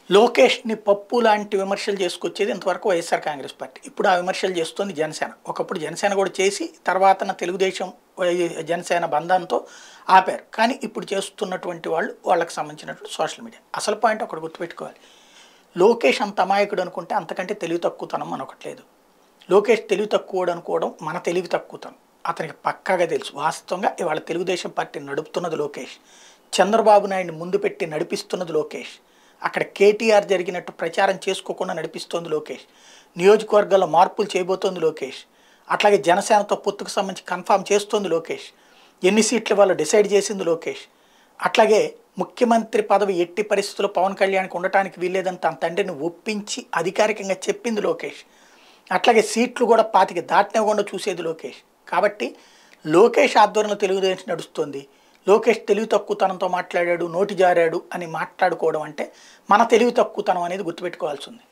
లోకేష్‌ని పప్పు లాంటి విమర్శలు చేసుకొచ్చేది ఇంతవరకు వైఎస్ఆర్ కాంగ్రెస్ పార్టీ. ఇప్పుడు ఆ విమర్శలు చేస్తోంది జనసేన. ఒకప్పుడు జనసేన కూడా చేసి తర్వాతన తెలుగుదేశం జనసేన బంధంతో ఆపారు. కానీ ఇప్పుడు చేస్తున్నటువంటి వాళ్ళు వాళ్ళకి సంబంధించినటువంటి సోషల్ మీడియా. అసలు పాయింట్ ఒకటి గుర్తుపెట్టుకోవాలి. లోకేష్ అంత అమాయకుడు అనుకుంటే అంతకంటే తెలివి తక్కువతనం మనొకటి లేదు. లోకేష్ తెలివి తక్కువోడు అనుకోవడం మన తెలివి తక్కువతనం. అతనికి పక్కాగా తెలుసు. వాస్తవంగా ఇవాళ తెలుగుదేశం పార్టీని నడుపుతున్నది లోకేష్. చంద్రబాబు నాయుడిని ముందు పెట్టి నడిపిస్తున్నది లోకేష్. అక్కడ కేటీఆర్ జరిగినట్టు ప్రచారం చేసుకోకుండా నడిపిస్తోంది లోకేష్. నియోజకవర్గాల్లో మార్పులు చేయబోతోంది లోకేష్. అట్లాగే జనసేనతో పొత్తుకు సంబంధించి కన్ఫామ్ చేస్తోంది లోకేష్. ఎన్ని సీట్లు వాళ్ళు డిసైడ్ చేసింది లోకేష్. అట్లాగే ముఖ్యమంత్రి పదవి ఎట్టి పరిస్థితుల్లో పవన్ కళ్యాణ్కి ఉండటానికి వీల్లేదని తన తండ్రిని ఒప్పించి అధికారికంగా చెప్పింది లోకేష్. అట్లాగే సీట్లు కూడా 25 దాటినివ్వకుండా చూసేది లోకేష్. కాబట్టి లోకేష్ ఆధ్వర్యంలో తెలుగుదేశం నడుస్తుంది. లోకేష్ తెలివి తక్కువతనంతో మాట్లాడాడు, నోటి జారాడు అని మాట్లాడుకోవడం అంటే మన తెలివి తక్కువతనం అనేది గుర్తుపెట్టుకోవాల్సి ఉంది.